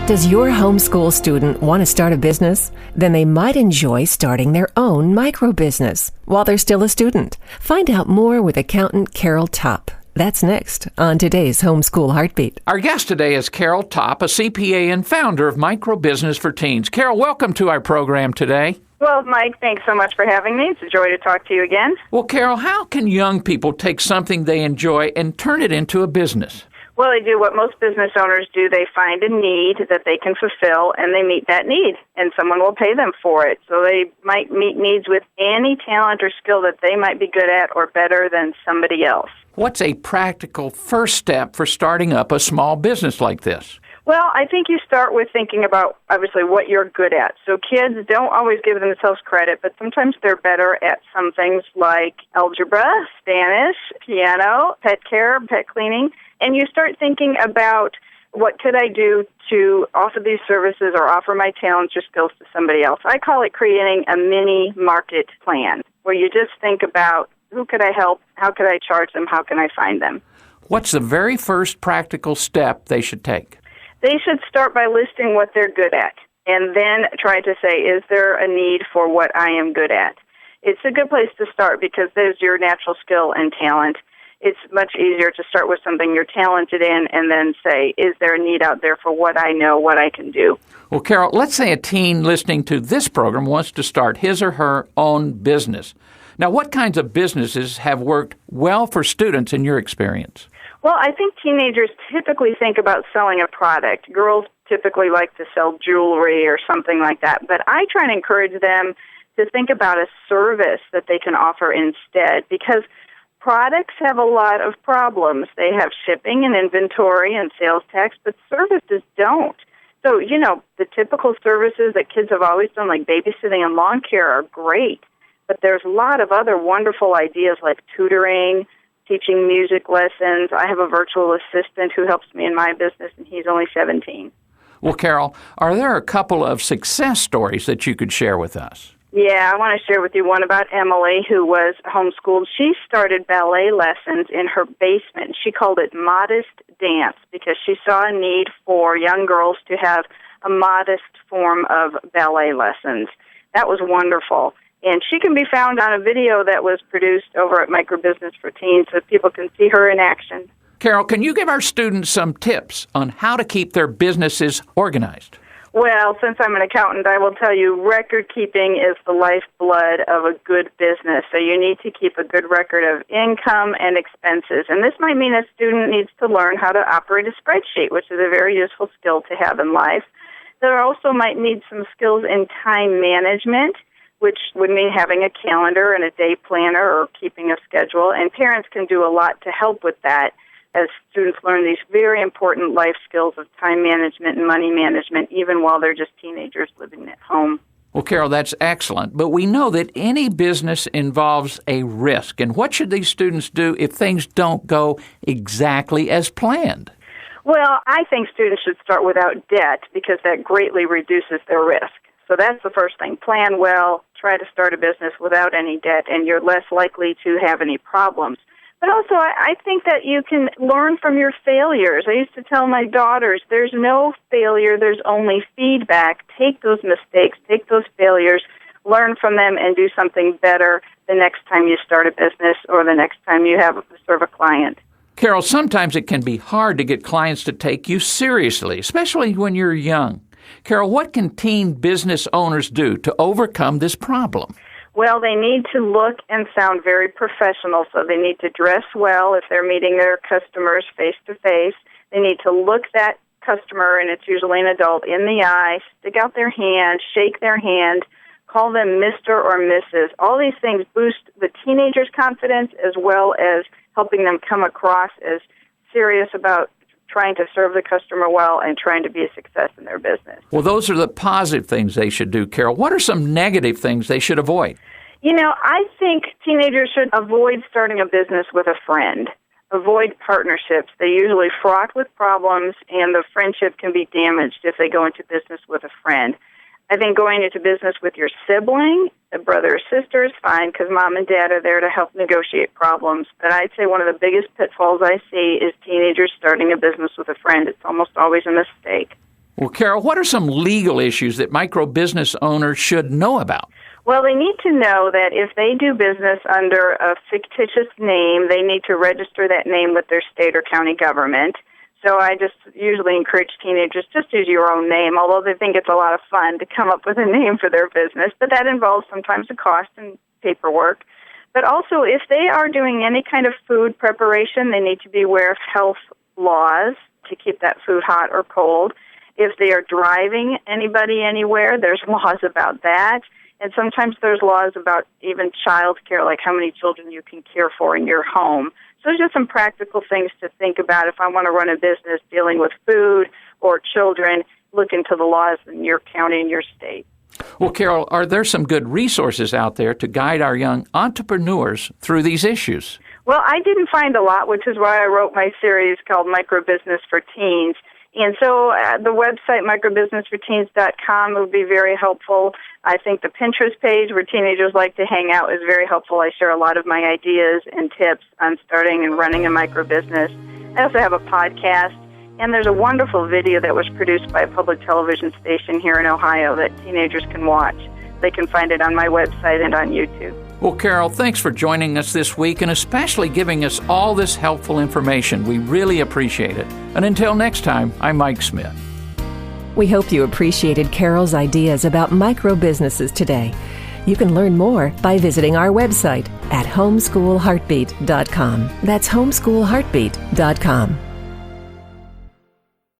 Does your homeschool student want to start a business? Then they might enjoy starting their own microbusiness while they're still a student. Find out more with accountant Carol Topp. That's next on today's Homeschool Heartbeat. Our guest today is Carol Topp, a CPA and founder of Microbusiness for Teens. Carol, welcome to our program today. Well, Mike, thanks so much for having me. It's a joy to talk to you again. Well, Carol, how can young people take something they enjoy and turn it into a business? Well, they do what most business owners do. They find a need that they can fulfill, and they meet that need, and someone will pay them for it. So they might meet needs with any talent or skill that they might be good at or better than somebody else. What's a practical first step for starting up a small business like this? Well, I think you start with thinking about, obviously, what you're good at. So kids don't always give themselves credit, but sometimes they're better at some things like algebra, Spanish, piano, pet care, pet cleaning. And you start thinking about what could I do to offer these services or offer my talents or skills to somebody else. I call it creating a mini market plan, where you just think about who could I help, how could I charge them, how can I find them. What's the very first practical step they should take? They should start by listing what they're good at, and then try to say, is there a need for what I am good at? It's a good place to start because there's your natural skill and talent. It's much easier to start with something you're talented in and then say, is there a need out there for what I know, what I can do? Well, Carol, let's say a teen listening to this program wants to start his or her own business. Now, what kinds of businesses have worked well for students in your experience? Well, I think teenagers typically think about selling a product. Girls typically like to sell jewelry or something like that. But I try and encourage them to think about a service that they can offer instead, because products have a lot of problems. They have shipping and inventory and sales tax, but services don't. So, the typical services that kids have always done, like babysitting and lawn care, are great. But there's a lot of other wonderful ideas like tutoring, teaching music lessons. I have a virtual assistant who helps me in my business, and he's only 17. Well, Carol, are there a couple of success stories that you could share with us? Yeah, I want to share with you one about Emily, who was homeschooled. She started ballet lessons in her basement. She called it modest dance because she saw a need for young girls to have a modest form of ballet lessons. That was wonderful. And she can be found on a video that was produced over at Microbusiness for Teens so people can see her in action. Carol, can you give our students some tips on how to keep their businesses organized? Well, since I'm an accountant, I will tell you record keeping is the lifeblood of a good business. So you need to keep a good record of income and expenses. And this might mean a student needs to learn how to operate a spreadsheet, which is a very useful skill to have in life. There also might need some skills in time management, which would mean having a calendar and a day planner or keeping a schedule. And parents can do a lot to help with that as students learn these very important life skills of time management and money management, even while they're just teenagers living at home. Well, Carol, that's excellent. But we know that any business involves a risk. And what should these students do if things don't go exactly as planned? Well, I think students should start without debt because that greatly reduces their risk. So that's the first thing. Plan well, try to start a business without any debt, and you're less likely to have any problems. But also, I think that you can learn from your failures. I used to tell my daughters, there's no failure, there's only feedback. Take those mistakes, take those failures, learn from them, and do something better the next time you start a business or the next time you have to serve a client. Carol, sometimes it can be hard to get clients to take you seriously, especially when you're young. Carol, what can teen business owners do to overcome this problem? Well, they need to look and sound very professional, so they need to dress well if they're meeting their customers face-to-face. They need to look that customer, and it's usually an adult, in the eye, stick out their hand, shake their hand, call them Mr. or Mrs. All these things boost the teenager's confidence as well as helping them come across as serious about trying to serve the customer well and trying to be a success in their business. Well, those are the positive things they should do, Carol. What are some negative things they should avoid? I think teenagers should avoid starting a business with a friend. Avoid partnerships. They're usually fraught with problems, and the friendship can be damaged if they go into business with a friend. I think going into business with your sibling, a brother or sister, is fine because mom and dad are there to help negotiate problems. But I'd say one of the biggest pitfalls I see is teenagers starting a business with a friend. It's almost always a mistake. Well, Carol, what are some legal issues that microbusiness owners should know about? Well, they need to know that if they do business under a fictitious name, they need to register that name with their state or county government. So I just usually encourage teenagers, just use your own name, although they think it's a lot of fun to come up with a name for their business. But that involves sometimes a cost and paperwork. But also, if they are doing any kind of food preparation, they need to be aware of health laws to keep that food hot or cold. If they are driving anybody anywhere, there's laws about that. And sometimes there's laws about even child care, like how many children you can care for in your home. So there's just some practical things to think about. If I want to run a business dealing with food or children, look into the laws in your county and your state. Well, Carol, are there some good resources out there to guide our young entrepreneurs through these issues? Well, I didn't find a lot, which is why I wrote my series called Microbusiness for Teens. And so the website, microbusinessforteens.com, would be very helpful. I think the Pinterest page where teenagers like to hang out is very helpful. I share a lot of my ideas and tips on starting and running a microbusiness. I also have a podcast, and there's a wonderful video that was produced by a public television station here in Ohio that teenagers can watch. They can find it on my website and on YouTube. Well, Carol, thanks for joining us this week and especially giving us all this helpful information. We really appreciate it. And until next time, I'm Mike Smith. We hope you appreciated Carol's ideas about micro-businesses today. You can learn more by visiting our website at homeschoolheartbeat.com. That's homeschoolheartbeat.com.